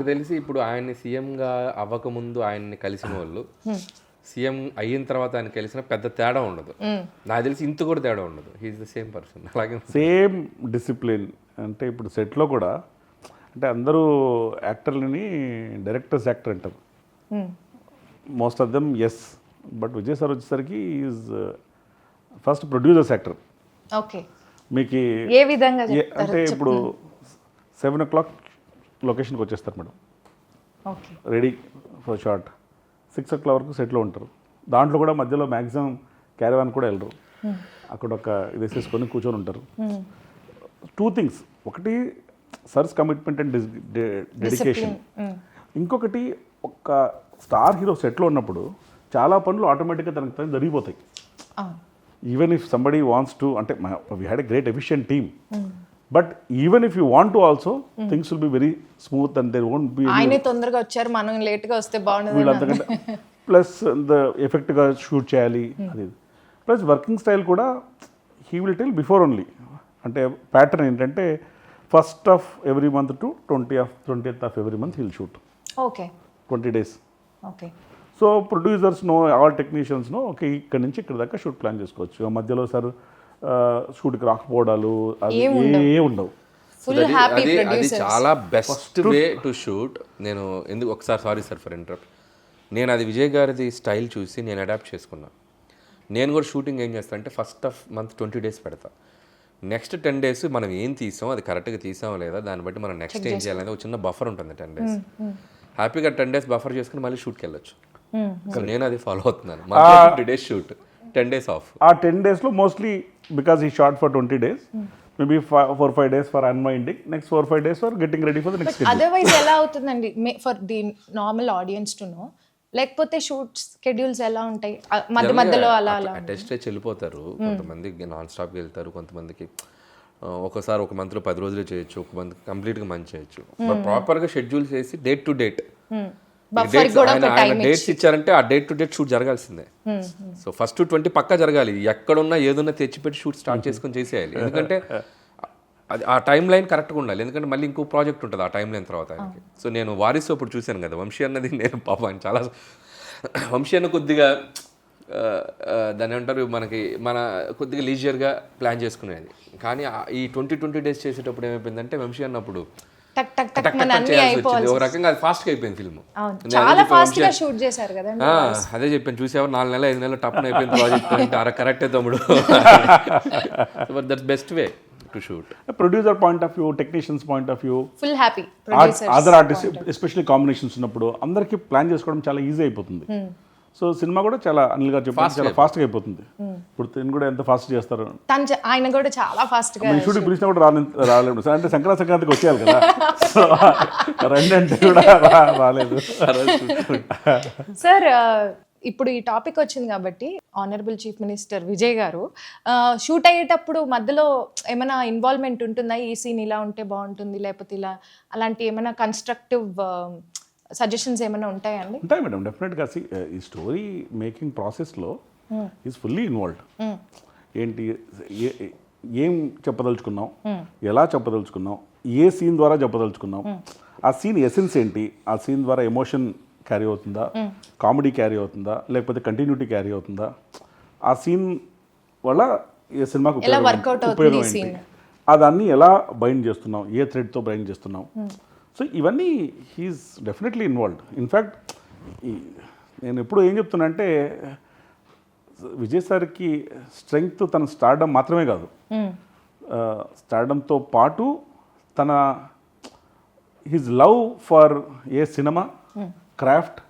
నాకు తెలిసి ఇప్పుడు ఆయన్ని సీఎంగా అవ్వకముందు ఆయన్ని కలిసిన వాళ్ళు సీఎం అయిన తర్వాత ఆయన కలిసిన పెద్ద తేడా ఉండదు. నాకు తెలిసి ఇంత కూడా తేడా ఉండదు. He is the same person. అలాగే సేమ్ డిసిప్లిన్. అంటే ఇప్పుడు సెట్లో కూడా అంటే అందరూ యాక్టర్లని డైరెక్టర్స్ యాక్టర్ అంటారు, most of them yes. But Vijay sir వచ్చేసరికి is first producers actor. Okay, మీకు ఏ విధంగా అంటే ఇప్పుడు 7 o'clock లొకేషన్కి వచ్చేస్తారు madam, okay, ready for shot. 6 o'clock వరకు సెట్లో ఉంటారు. దాంట్లో కూడా మధ్యలో మ్యాక్సిమం క్యారవాన్ కూడా వెళ్ళరు, అక్కడ ఒక ఇది వేసేసుకొని కూర్చొని ఉంటారు. 2 things, ఒకటి సర్స్ కమిట్మెంట్ అండ్ డెడికేషన్, ఇంకొకటి ఒక స్టార్ హీరో సెట్లో ఉన్నప్పుడు చాలా పనులు ఆటోమేటిక్గా తనకు తను జరిగిపోతాయి. Even if somebody wants to, అంటే we had a great efficient team, but even if you want to also things will be very smooth and there won't be. ఆయనే తొందరగా వచ్చారు, మనం లేట్గా వస్తే బాగుండదు వీళ్ళంతకంటే ప్లస్ ద ఎఫెక్ట్గా షూట్ చేయాలి అది. ప్లస్ వర్కింగ్ స్టైల్ కూడా he will tell before only. అంటే ప్యాటర్న్ ఏంటంటే 1st of every month to 20th of every month he'll shoot. Okay, 20 days. Okay. So producers no, all technicians no, okay ఇక్కడ నుంచి ఇక్కడ దాకా shoot plan చేసుకోవచ్చు. మధ్యలో sir షూట్కి రాకపోవడాలు అవి ఏ ఉండవు. అది చాలా బెస్ట్ వే టు షూట్. నేను ఎందుకు ఒకసారి సారీ సార్ ఫర్ ఇంటరప్ట్, నేను అది విజయ్ గారిది స్టైల్ చూసి నేను అడాప్ట్ చేసుకున్నా. నేను కూడా షూటింగ్ ఏం చేస్తాను అంటే 1st of month 20 days పెడతా. నెక్స్ట్ 10 days మనం ఏం తీసాం, అది కరెక్ట్గా తీసామో లేదా, దాన్ని బట్టి మనం నెక్స్ట్ ఏం చేయాలనేది ఒక చిన్న బఫర్ ఉంటుంది 10 days. హ్యాపీగా 10 days బఫర్ చేసుకుని మళ్ళీ షూట్కి వెళ్ళొచ్చు. సో నేను అది ఫాలో అవుతున్నాను. 20 days షూట్, 10 days ఆఫ్. ఆ 10 daysలో మోస్ట్లీ బికాస్ ఈ short for 20 days, maybe 4-5 days for unwinding, next 4-5 days for getting ready for the next. Otherwise ఎలా అవుతుందండి for the normal audience to know, లేకపోతే షూట్ షెడ్యూల్స్ ఎలా ఉంటాయి మధ్యలో అలా టెస్ట్ వెళ్ళిపోతారు. కొంతమంది నాన్ స్టాప్కి వెళ్తారు, కొంతమందికి ఒకసారి ఒక మంత్లో 10 రోజులు చేయొచ్చు, ఒక మంత్ కంప్లీట్గా మంచి చేయొచ్చు. బట్ ప్రాపర్గా షెడ్యూల్ చేసి డేట్ టు డేట్ డేట్స్ ఇచ్చారంటే ఆ డేట్ టు డేట్ షూట్ జరగాల్సిందే. సో ఫస్ట్ 20 పక్కా జరగాలి. ఎక్కడున్నా ఏదున్నా తెచ్చిపెట్టి షూట్ స్టార్ట్ చేసుకొని చేసేయాలి. ఎందుకంటే అది ఆ టైం లైన్ కరెక్ట్గా ఉండాలి. ఎందుకంటే మళ్ళీ ఇంకో ప్రాజెక్ట్ ఉంటుంది ఆ టైం లైన్ తర్వాత ఆయనకి. సో నేను వారిసు అప్పుడు చూశాను కదా, వంశీ అన్నది నేను పాపం ఆయన చాలా వంశీ అన్న కొద్దిగా దాన్ని ఏమంటారు, మన కొద్దిగా లీజియర్గా ప్లాన్ చేసుకునేది. కానీ ఈ 20 days చేసేటప్పుడు ఏమైపోయిందంటే వంశీ అన్నప్పుడు ఒక రకంగా అది ఫాస్ట్గా అయిపోయింది ఫిల్మ్. అదే చెప్పాను, చూసేవారు 4 నెలలు 5 నెలలు టప్ అయిపోయింది ప్రాజెక్ట్ అంటే అర కరెక్టే తమ్ముడు. But that's best way to shoot. Producer point of view, technicians point of view, full happy. Other artist especially combinations ఉన్నప్పుడు అందరికీ ప్లాన్ చేసుకోవడం చాలా ఈజీ అయిపోతుంది. సో సినిమా కూడా చాలా అనిల్ గారు చెప్పారు చాలా ఫాస్ట్గా అయిపోతుంది. ఇప్పుడు తిని కూడా ఎంత ఫాస్ట్ చేస్తారు, ఆయన కూడా చాలా ఫాస్ట్గా. షూటింగ్ పిలిచినా కూడా రాలేదు అంటే సంక్రాంతికి వచ్చేయాలి కదా, రెండంటే కూడా రాలేదు. సార్ ఇప్పుడు ఈ టాపిక్ వచ్చింది కాబట్టి ఆనరబుల్ చీఫ్ మినిస్టర్ విజయ్ గారు షూట్ అయ్యేటప్పుడు మధ్యలో ఏమైనా ఇన్వాల్వ్మెంట్ ఉంటుందా, ఈ సీన్ ఇలా ఉంటే బాగుంటుంది లేకపోతే ఇలా, అలాంటి ఏమైనా కన్స్ట్రక్టివ్ సజెషన్స్ ఏమైనా ఉంటాయండి? ఉంటాయి మేడం, డెఫినెట్గా. ఈ స్టోరీ మేకింగ్ ప్రాసెస్లో ఈజ్ ఫుల్లీ ఇన్వాల్వ్డ్. ఏంటి ఏం చెప్పదలుచుకున్నాం, ఎలా చెప్పదలుచుకున్నాం, ఏ సీన్ ద్వారా చెప్పదలుచుకున్నాం, ఆ సీన్ ఎసెన్స్ ఏంటి, ఆ సీన్ ద్వారా ఎమోషన్ క్యారీ అవుతుందా, కామెడీ క్యారీ అవుతుందా, లేకపోతే కంటిన్యూటీ క్యారీ అవుతుందా, ఆ సీన్ వల్ల ఏ సినిమాకు ఉపయోగం ఏంటి, అదాన్ని ఎలా బైండ్ చేస్తున్నాం, ఏ థ్రెడ్తో బైండ్ చేస్తున్నాం. సో ఇవన్నీ హీఈస్ డెఫినెట్లీ ఇన్వాల్వ్డ్. ఇన్ఫ్యాక్ట్ నేను ఎప్పుడు ఏం చెప్తున్నా అంటే విజయ్ సార్కి స్ట్రెంగ్త్ తన స్టార్డమ్ మాత్రమే కాదు, స్టార్డమ్తో పాటు తన his love for a cinema, craft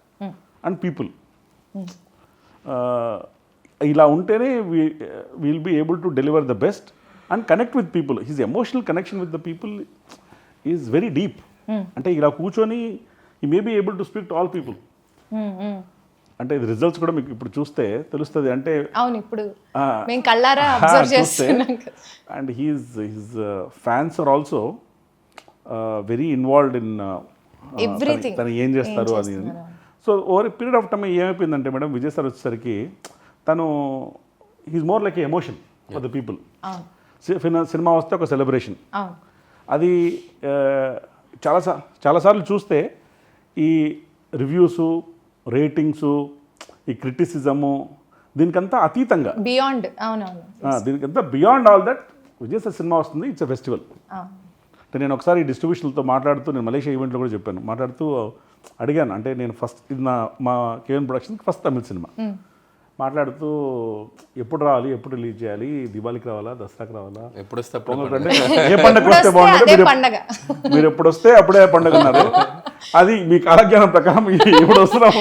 and people. ఇలా ఉంటేనే will be able to deliver the best and connect with people. His emotional connection with the people is very deep. అంటే ఇలా కూర్చొని ఈ may be able to speak to all people. అంటే ఇది results కూడా మీకు ఇప్పుడు చూస్తే తెలుస్తుంది. అంటే అవును, ఇప్పుడు మేము కళ్ళారా అబ్జర్వ్ చేస్తున్నాం. And his fans are also very involved in everything, తను ఏం చేస్తారు అని. So over a period of time ఏమైపోయిందంటే మేడం, విజయ్ సార్ వచ్చేసరికి తను he's more like emotion for the people. Cinema వస్తే ఒక సెలబ్రేషన్. అది చాలాసార్లు చూస్తే ఈ రివ్యూసు, రేటింగ్సు, ఈ క్రిటిసిజము దీనికంతా అతీతంగా, బియాండ్. అవునవును. దీనికంతా beyond all that Vijay sir cinema వస్తుంది, ఇట్స్ ఎ ఫెస్టివల్. అంటే నేను ఒకసారి డిస్ట్రిబ్యూషన్లతో మాట్లాడుతూ, నేను మలేషియా ఈవెంట్లో కూడా చెప్పాను, మాట్లాడుతూ అడిగాను, అంటే నేను ఫస్ట్ ఇది మా కేవన్ ప్రొడక్షన్కి ఫస్ట్ తమిళ సినిమా, మాట్లాడుతూ ఎప్పుడు రావాలి, ఎప్పుడు రిలీజ్ చేయాలి, దివాళీకి రావాలా, దసరాకి రావాలా, ఎప్పుడు వస్తే అప్పుడు పొంగల్ అంటే ఏ పండుగ వస్తే అదే బాగుంటుంది, పండగ. మీరు ఎప్పుడు వస్తే అప్పుడే పండుగ అన్నారు. అది మీ కాలజ్ఞానం ప్రకారం ఇప్పుడు వస్తున్నాము